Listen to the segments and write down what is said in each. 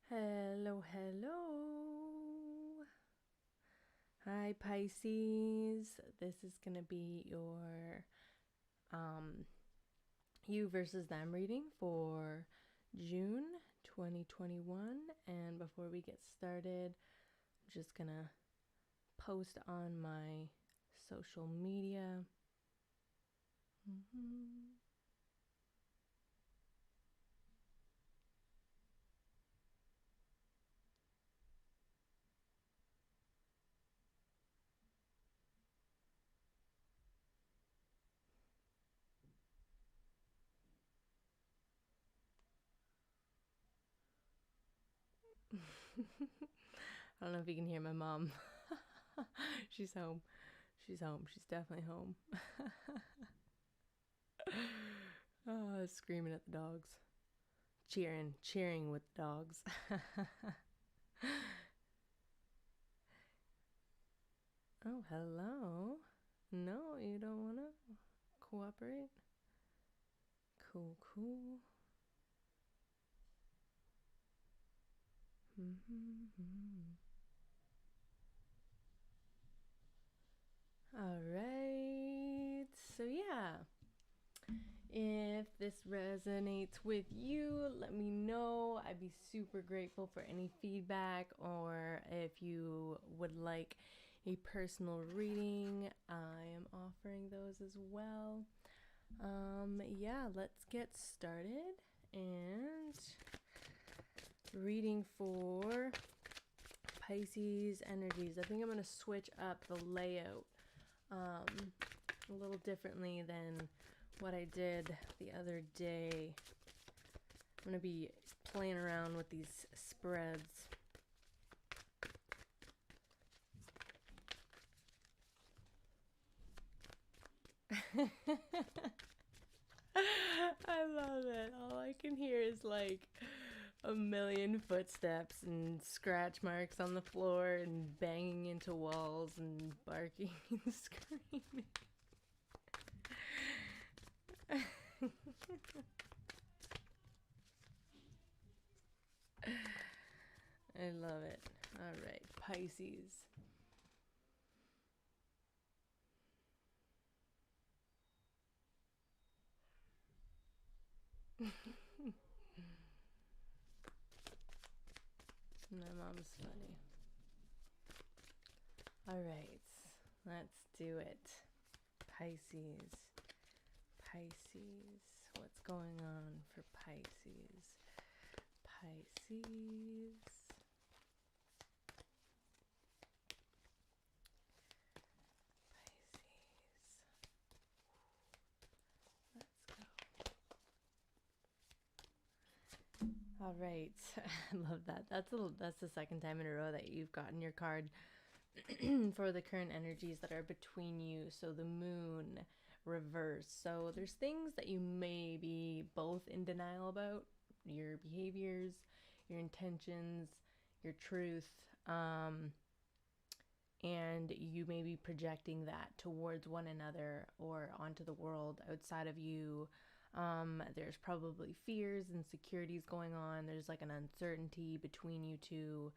Hello, hello. Hi, Pisces. This is going to be your you versus them reading for June 2021. And before we get started, I'm just going to post on my social media. I don't know if you can hear my mom. She's home. She's home. She's definitely home. Screaming at the dogs. Cheering with the dogs. Oh, hello. No, you don't want to cooperate? Cool, cool. All right. So, yeah. If this resonates with you, let me know. I'd be super grateful for any feedback, or if you would like a personal reading, I am offering those as well. Yeah, let's get started. And reading for Pisces energies. I think I'm going to switch up the layout a little differently than what I did the other day. I'm going to be playing around with these spreads. I love it. All I can hear is like a million footsteps and scratch marks on the floor and banging into walls and barking and screaming. I love it. All right, Pisces. My mom's funny. All right, let's do it. Pisces. Pisces. What's going on for Pisces? Pisces. Pisces. Let's go. All right. I love that. That's the second time in a row that you've gotten your card for the current energies that are between you. So the moon reverse. So there's things that you may be both in denial about, your behaviors, your intentions, your truth, and you may be projecting that towards one another or onto the world outside of you. There's probably fears, insecurities going on. There's like an uncertainty between you two.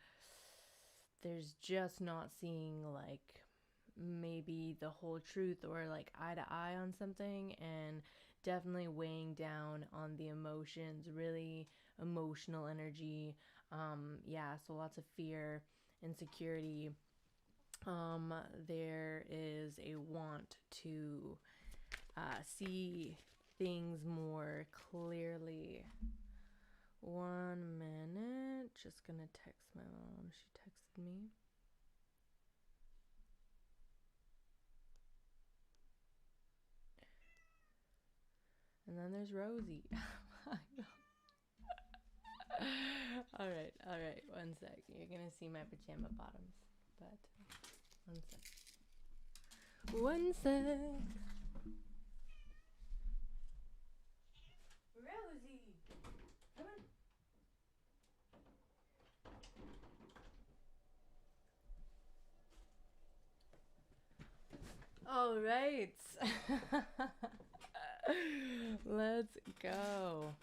There's just not seeing like maybe the whole truth or like eye to eye on something, and definitely weighing down on the emotions, really emotional energy. Yeah, so lots of fear, insecurity. There is a want to see things more clearly. 1 minute. Just gonna text my mom. She texted me. And then there's Rosie. All right. 1 sec. You're gonna see my pajama bottoms, but 1 sec. 1 sec. Rosie, come on. All right. Let's go.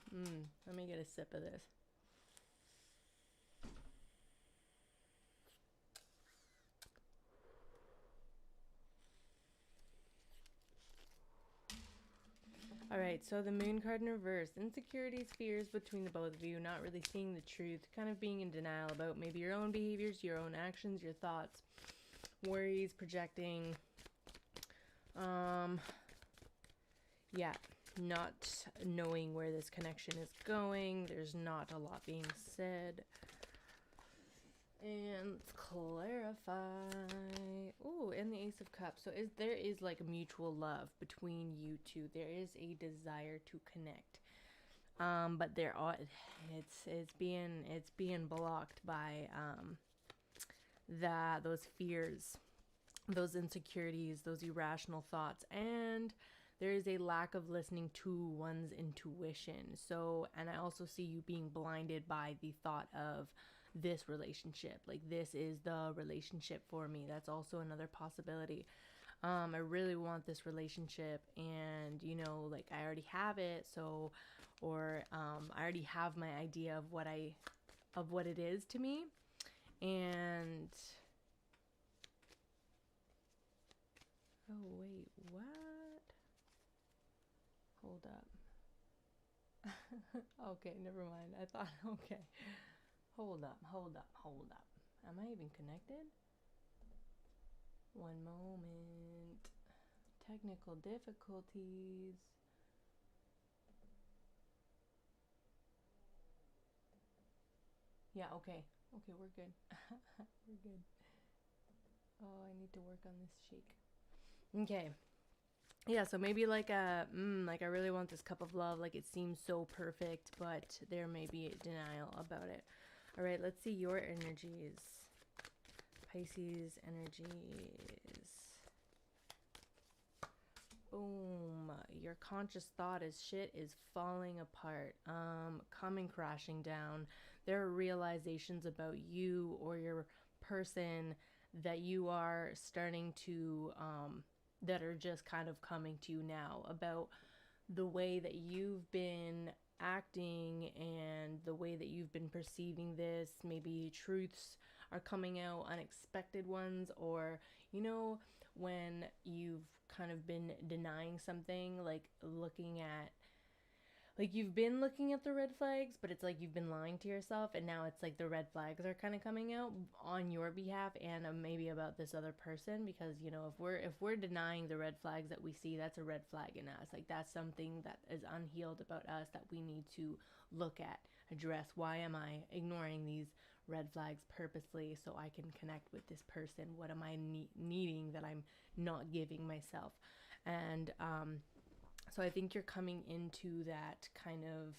Let me get a sip of this. right, so the moon card in reverse. Insecurities, fears between the both of you, not really seeing the truth, kind of being in denial about maybe your own behaviors, your own actions, your thoughts, worries, projecting. Yeah, not knowing where this connection is going. There's not a lot being said. And let's clarify. Ooh, and the Ace of Cups. So there is like a mutual love between you two. There is a desire to connect. But it's being blocked by those fears, those insecurities, those irrational thoughts, and there is a lack of listening to one's intuition. So, and I also see you being blinded by the thought of this relationship. Like, this is the relationship for me. That's also another possibility. I really want this relationship, and like I already have it. So, or I already have my idea of what it is to me, and oh wait, what? Hold up. Okay, never mind. I thought, okay. Hold up. Am I even connected? One moment. Technical difficulties. Yeah, okay. Okay, we're good. We're good. Oh, I need to work on this shake. Okay. Yeah, so maybe like like I really want this cup of love, like it seems so perfect, but there may be a denial about it. All right, let's see your energies. Pisces energies. Boom. Your conscious thought is shit is falling apart, coming crashing down. There are realizations about you or your person that you are starting to that are just kind of coming to you now, about the way that you've been acting and the way that you've been perceiving this. Maybe truths are coming out, unexpected ones, or when you've kind of been denying something, like you've been looking at the red flags, but it's like you've been lying to yourself, and now it's like the red flags are kind of coming out on your behalf, and maybe about this other person, because if we're denying the red flags that we see, that's a red flag in us. Like, that's something that is unhealed about us that we need to look at, address. Why am I ignoring these red flags purposely so I can connect with this person? What am I needing that I'm not giving myself? And so I think you're coming into that kind of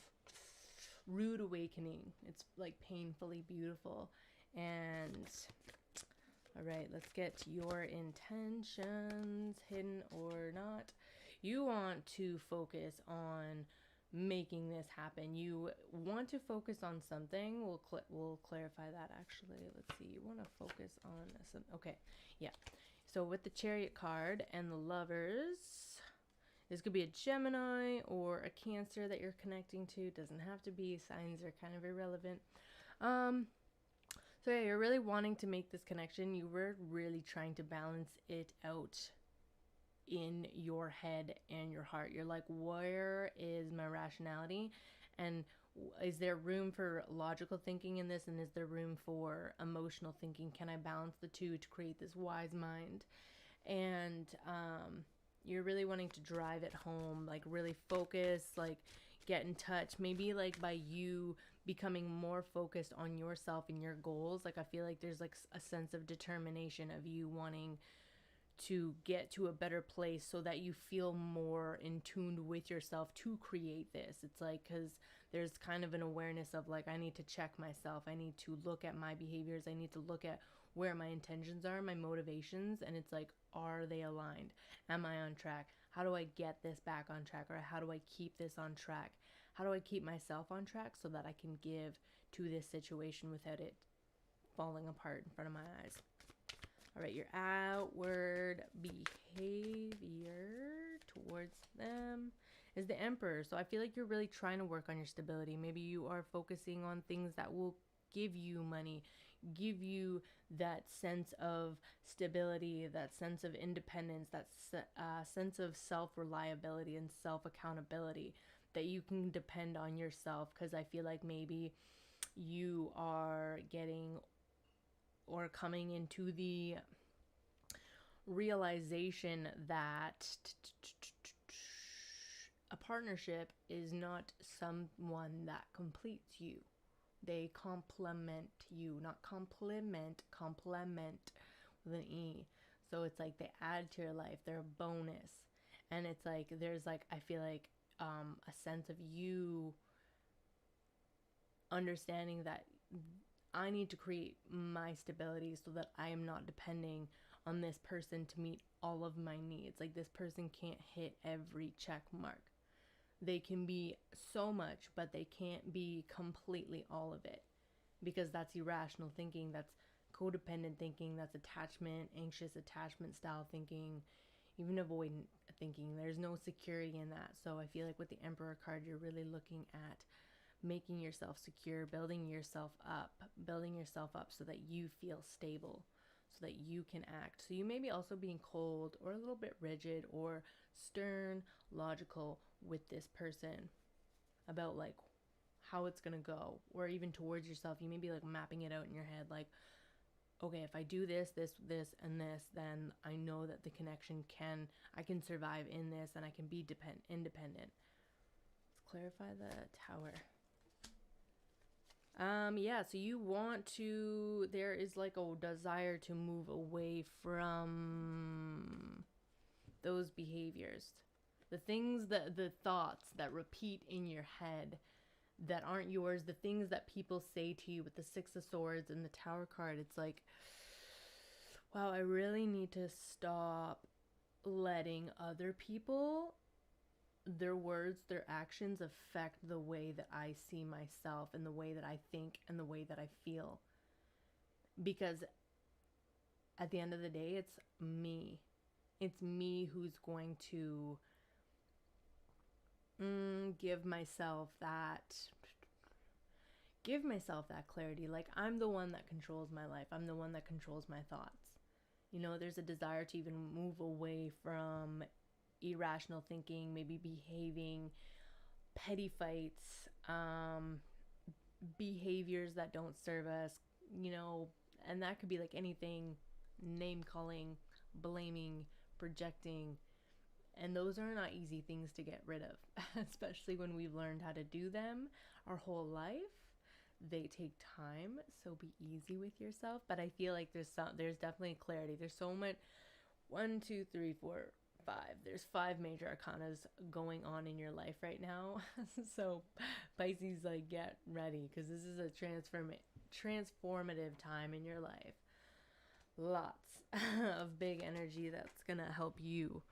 rude awakening. It's like painfully beautiful. And all right, let's get to your intentions, hidden or not. You want to focus on making this happen. You want to focus on something. We'll clarify that actually. Let's see. You want to focus on some. Okay, yeah. So with the Chariot card and the Lovers, this could be a Gemini or a Cancer that you're connecting to. Doesn't have to be. Signs are kind of irrelevant. So yeah, you're really wanting to make this connection. You were really trying to balance it out in your head and your heart. You're like, where is my rationality? And is there room for logical thinking in this? And is there room for emotional thinking? Can I balance the two to create this wise mind? And you're really wanting to drive it home, like really focus, like get in touch. Maybe like by you becoming more focused on yourself and your goals. Like, I feel like there's like a sense of determination of you wanting to get to a better place so that you feel more in tune with yourself to create this. It's like, because there's kind of an awareness of like, I need to check myself. I need to look at my behaviors. I need to look at where my intentions are, my motivations, and it's like, are they aligned? Am I on track? How do I get this back on track? Or how do I keep this on track? How do I keep myself on track so that I can give to this situation without it falling apart in front of my eyes? All right, your outward behavior towards them is the Emperor. So I feel like you're really trying to work on your stability. Maybe you are focusing on things that will give you money, give you that sense of stability, that sense of independence, that sense of self-reliability and self-accountability, that you can depend on yourself. Because I feel like maybe you are getting or coming into the realization that a partnership is not someone that completes you. They complement you, not compliment, complement with an E. So it's like they add to your life, they're a bonus. And it's like, there's like, I feel like a sense of you understanding that I need to create my stability so that I am not depending on this person to meet all of my needs. Like, this person can't hit every check mark. They can be so much, but they can't be completely all of it, because that's irrational thinking, that's codependent thinking, that's attachment, anxious attachment style thinking, even avoidant thinking. There's no security in that. So I feel like with the Emperor card, you're really looking at making yourself secure, building yourself up so that you feel stable, so that you can act. So you may be also being cold or a little bit rigid or stern, logical with this person about like how it's gonna go, or even towards yourself. You may be like mapping it out in your head, like, okay, if I do this, this, and this, then I know that the connection I can survive in this, and I can be independent. Let's clarify the Tower. Yeah, so you want to, there is like a desire to move away from those behaviors. The things the thoughts that repeat in your head that aren't yours, the things that people say to you with the Six of Swords and the Tower card. It's like, wow, I really need to stop letting other people, their words, their actions affect the way that I see myself and the way that I think and the way that I feel. Because at the end of the day, it's me. It's me who's going to give myself that clarity. Like, I'm the one that controls my life. I'm the one that controls my thoughts. You know, there's a desire to even move away from irrational thinking, maybe behaving, petty fights, behaviors that don't serve us, you know, and that could be like anything, name calling, blaming, projecting. And those are not easy things to get rid of, especially when we've learned how to do them our whole life. They take time, so be easy with yourself. But I feel like there's definitely clarity. There's so much. 1, 2, 3, 4, 5. There's 5 major arcanas going on in your life right now. So Pisces, like, get ready, because this is a transformative time in your life. Lots of big energy that's gonna help you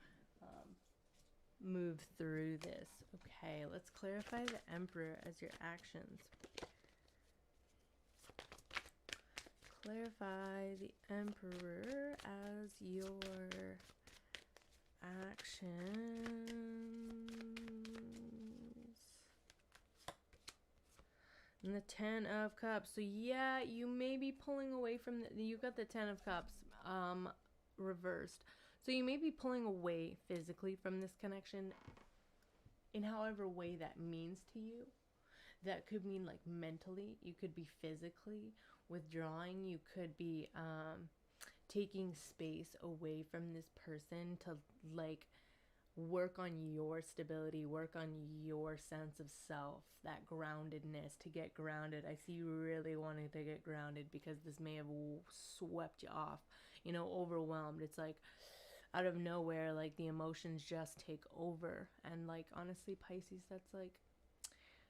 move through this. Okay, let's clarify the Emperor as your actions. Clarify the Emperor as your actions. And the 10 of Cups. So yeah, you may be pulling away from you got the 10 of Cups reversed. So you may be pulling away physically from this connection in however way that means to you. That could mean like mentally. You could be physically withdrawing. You could be taking space away from this person to like work on your stability, work on your sense of self, that groundedness, to get grounded. I see you really wanting to get grounded because this may have swept you off, you know, overwhelmed. It's like out of nowhere, like the emotions just take over. And like, honestly, Pisces, that's like,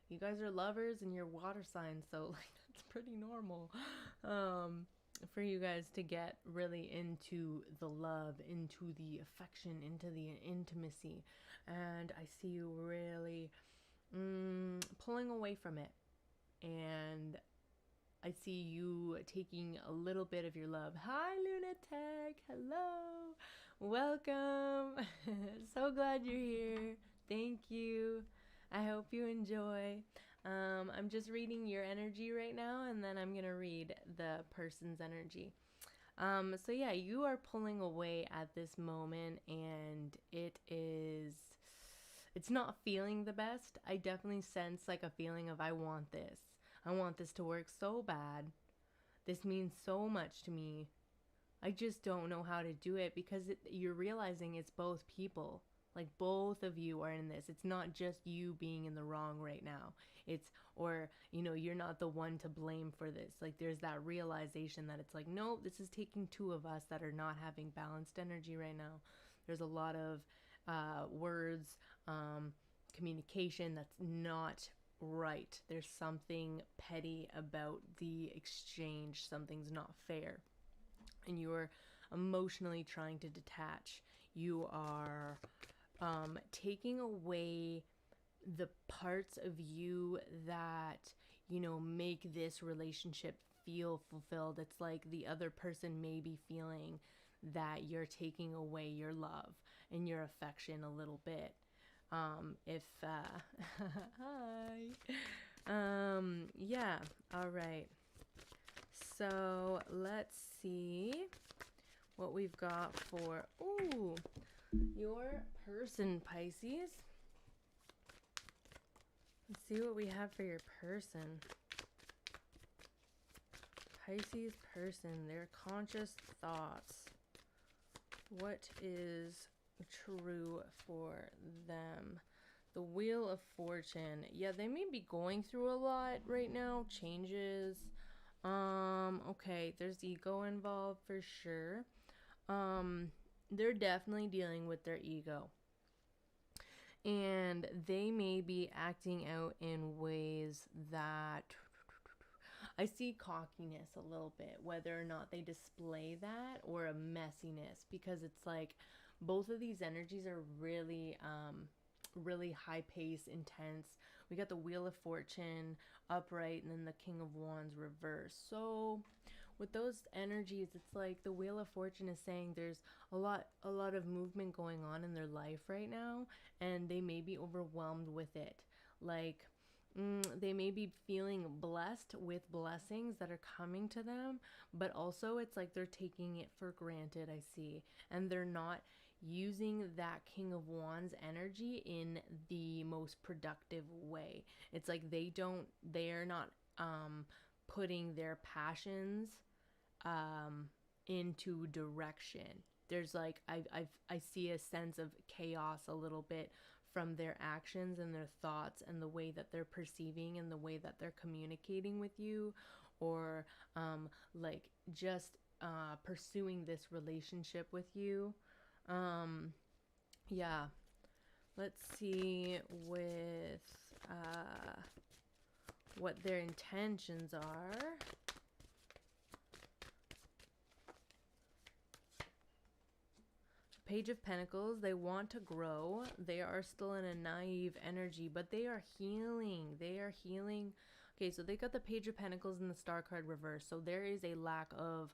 you guys are lovers and you're water signs, so like that's pretty normal for you guys to get really into the love, into the affection, into the intimacy. And I see you really pulling away from it. And I see you taking a little bit of your love. Hi, Lunatic. Hello. Welcome. So glad you're here. Thank you. I hope you enjoy. I'm just reading your energy right now, and then I'm going to read the person's energy. So yeah, you are pulling away at this moment, and it's not feeling the best. I definitely sense like a feeling of, I want this. I want this to work so bad. This means so much to me. I just don't know how to do it, because you're realizing it's both people. Like, both of you are in this. It's not just you being in the wrong right now. Or, you're not the one to blame for this. Like, there's that realization that it's like, no, this is taking two of us that are not having balanced energy right now. There's a lot of words, communication that's not right. There's something petty about the exchange. Something's not fair. And you're emotionally trying to detach. You are taking away the parts of you that, make this relationship feel fulfilled. It's like the other person may be feeling that you're taking away your love and your affection a little bit. Hi. Yeah, all right. So let's see what we've got for, your person, Pisces. Let's see what we have for your person. Pisces person, their conscious thoughts. What is true for them? The Wheel of Fortune. Yeah, they may be going through a lot right now. Changes. Okay, there's ego involved for sure. They're definitely dealing with their ego. And they may be acting out in ways that I see cockiness a little bit, whether or not they display that, or a messiness, because it's like both of these energies are really really high pace, intense. We got the Wheel of Fortune upright, and then the King of Wands reversed. So with those energies, it's like the Wheel of Fortune is saying there's a lot of movement going on in their life right now, and they may be overwhelmed with it. Like, they may be feeling blessed with blessings that are coming to them, but also it's like they're taking it for granted, I see, and they're not using that King of Wands energy in the most productive way. It's like they're not putting their passions into direction. There's like, I see a sense of chaos a little bit from their actions and their thoughts, and the way that they're perceiving and the way that they're communicating with you, or like just pursuing this relationship with you. Yeah, let's see with what their intentions are. Page of Pentacles, they want to grow. They are still in a naive energy, but they are healing. They are healing. Okay, so they got the Page of Pentacles and the Star card reversed. So there is a lack of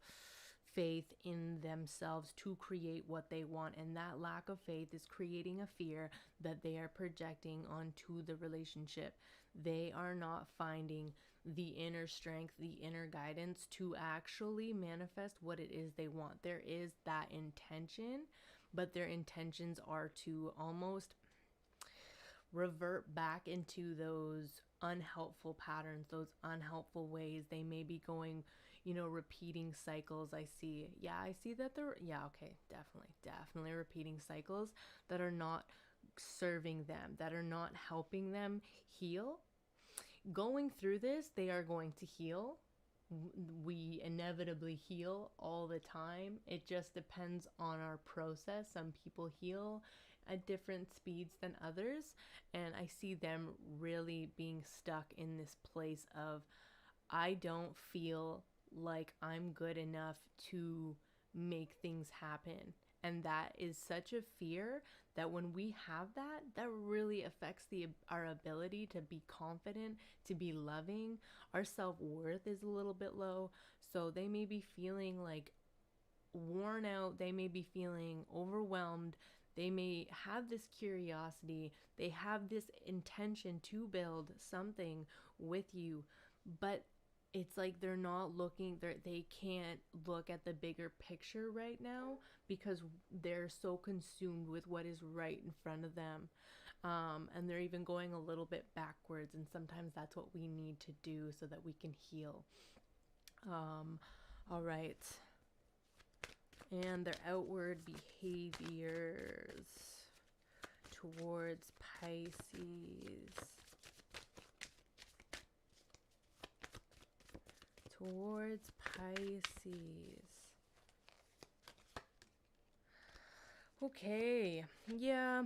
faith in themselves to create what they want, and that lack of faith is creating a fear that they are projecting onto the relationship. They are not finding the inner strength, the inner guidance to actually manifest what it is they want. There is that intention, but their intentions are to almost revert back into those unhelpful patterns, those unhelpful ways. They may be going, repeating cycles. I see that okay, definitely repeating cycles that are not serving them, that are not helping them heal. Going through this, they are going to heal. We inevitably heal all the time. It just depends on our process. Some people heal at different speeds than others, and I see them really being stuck in this place of, I don't feel like I'm good enough to make things happen. And that is such a fear that when we have that really affects our ability to be confident, to be loving. Our self-worth is a little bit low. So they may be feeling like worn out. They may be feeling overwhelmed. They may have this curiosity, they have this intention to build something with you, but it's like they're not looking, they can't look at the bigger picture right now because they're so consumed with what is right in front of them. And they're even going a little bit backwards, and sometimes that's what we need to do so that we can heal. All right. And their outward behaviors towards Pisces. Towards Pisces. Okay. Yeah.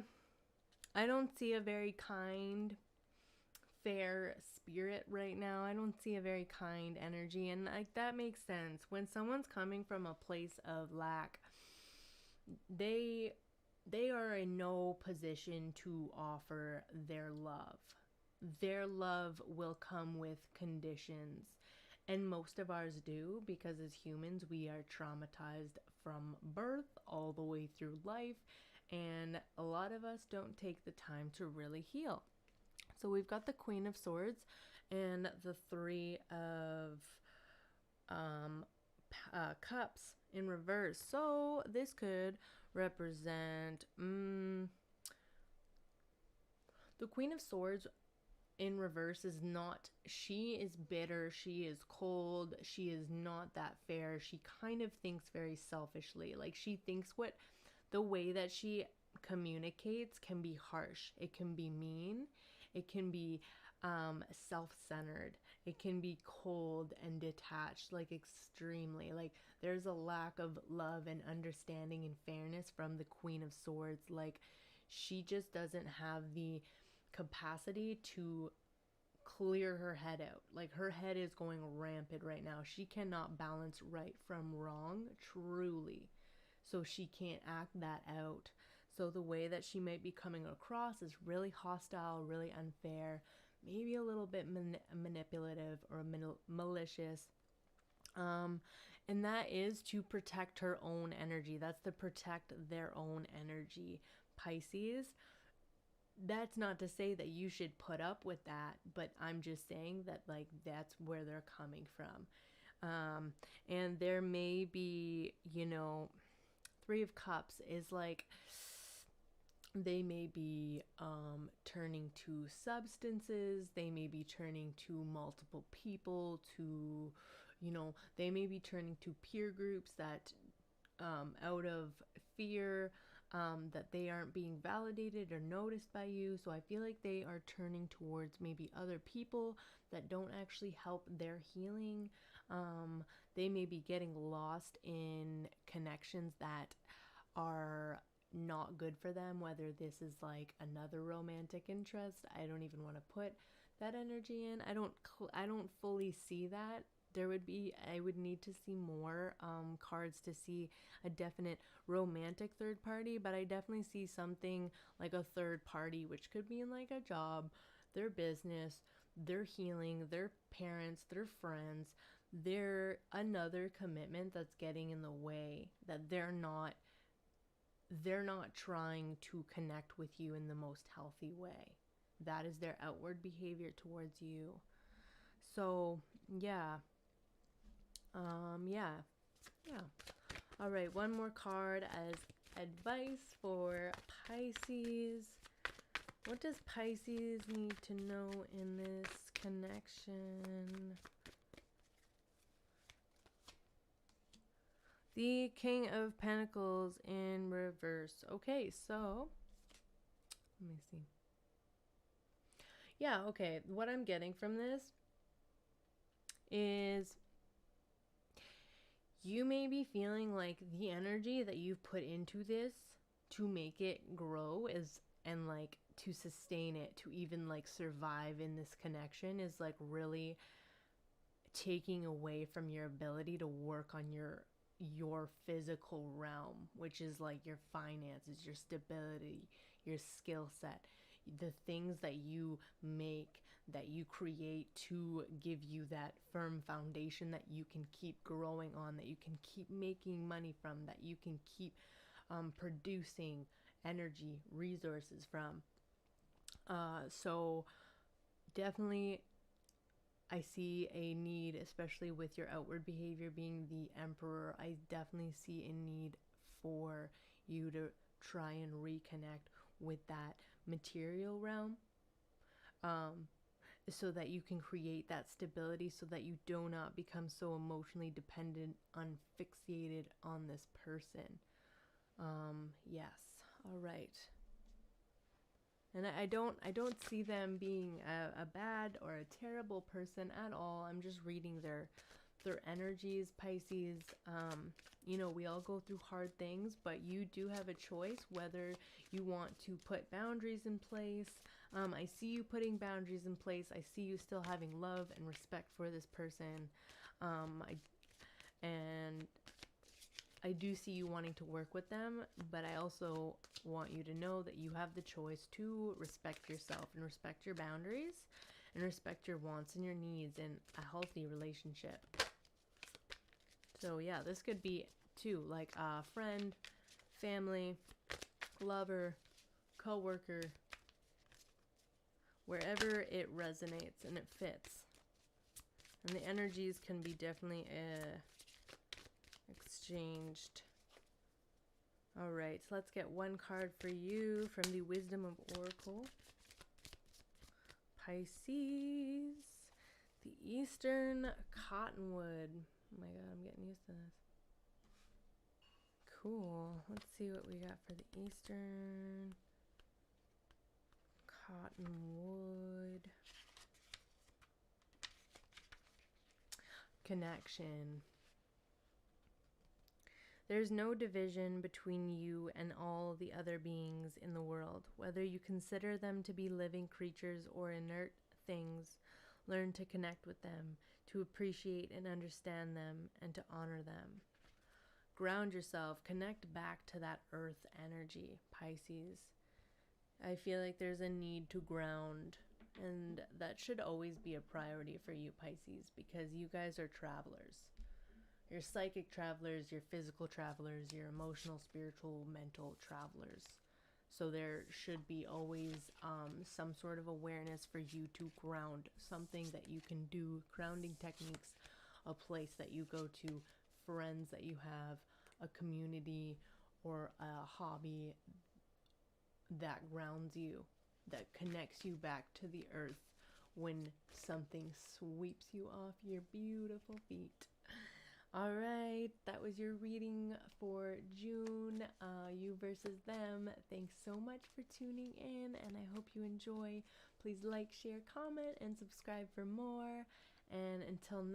I don't see a very kind, fair spirit right now. I don't see a very kind energy, and like that makes sense. When someone's coming from a place of lack, they are in no position to offer their love. Their love will come with conditions, and most of ours do, because as humans we are traumatized from birth all the way through life, and a lot of us don't take the time to really heal. So we've got the Queen of Swords and the Three of Cups in reverse. So this could represent the Queen of Swords in reverse is not, she is bitter, she is cold, she is not that fair. She kind of thinks very selfishly. Like she thinks the way that she communicates can be harsh, it can be mean, it can be self-centered, it can be cold and detached, like extremely. Like there's a lack of love and understanding and fairness from the Queen of Swords. Like she just doesn't have the capacity to clear her head out. Like her head is going rampant right now. She cannot balance right from wrong, truly. So she can't act that out. So the way that she might be coming across is really hostile, really unfair, maybe a little bit manipulative or malicious. And that is to protect her own energy. That's to protect their own energy, Pisces. That's not to say that you should put up with that, but I'm just saying that like that's where they're coming from. And there may be, Three of Cups is like they may be turning to substances, they may be turning to multiple people, to, they may be turning to peer groups that out of fear that they aren't being validated or noticed by you. So I feel like they are turning towards maybe other people that don't actually help their healing. They may be getting lost in connections that are not good for them, whether this is like another romantic interest. I don't even want to put that energy in. I don't fully see that. I would need to see more cards to see a definite romantic third party, but I definitely see something like a third party, which could be in like a job, their business, their healing, their parents, their friends. They're another commitment that's getting in the way, that they're not trying to connect with you in the most healthy way. That is their outward behavior towards you. So yeah. Yeah. All right, one more card as advice for Pisces. What does Pisces need to know in this connection? The King of Pentacles in reverse. Okay, so let me see. Yeah, okay. What I'm getting from this is you may be feeling like the energy that you've put into this to make it grow and like to sustain it, to even like survive in this connection, is like really taking away from your ability to work on your physical realm, which is like your finances, your stability, your skill set, the things that you make, that you create to give you that firm foundation that you can keep growing on, that you can keep making money from, that you can keep producing energy, resources from. So definitely I see a need, especially with your outward behavior being the Emperor. I definitely see a need for you to try and reconnect with that material realm, so that you can create that stability, so that you do not become so emotionally dependent, unfixated on this person. Yes. All right. And I don't see them being a bad or a terrible person at all. I'm just reading their energies, Pisces. You know, we all go through hard things, but you do have a choice whether you want to put boundaries in place. I see you putting boundaries in place. I see you still having love and respect for this person. I do see you wanting to work with them, but I also want you to know that you have the choice to respect yourself and respect your boundaries and respect your wants and your needs in a healthy relationship. So yeah, this could be too, like a friend, family, lover, co-worker, wherever it resonates and it fits. And the energies can be definitely exchanged. All right, so let's get one card for you from the Wisdom of Oracle. Pisces, the Eastern Cottonwood. Oh my God, I'm getting used to this. Cool. Let's see what we got for the Eastern Cottonwood. Connection. There's no division between you and all the other beings in the world. Whether you consider them to be living creatures or inert things, learn to connect with them, to appreciate and understand them, and to honor them. Ground yourself, connect back to that earth energy, Pisces. I feel like there's a need to ground, and that should always be a priority for you, Pisces, because you guys are travelers. You're psychic travelers, you're physical travelers, you're emotional, spiritual, mental travelers. So there should be always some sort of awareness for you to ground, something that you can do, grounding techniques, a place that you go to, friends that you have, a community, or a hobby that grounds you, that connects you back to the earth when something sweeps you off your beautiful feet. All right, that was your reading for June, you versus them. Thanks so much for tuning in, and I hope you enjoy. Please like, share, comment, and subscribe for more. And until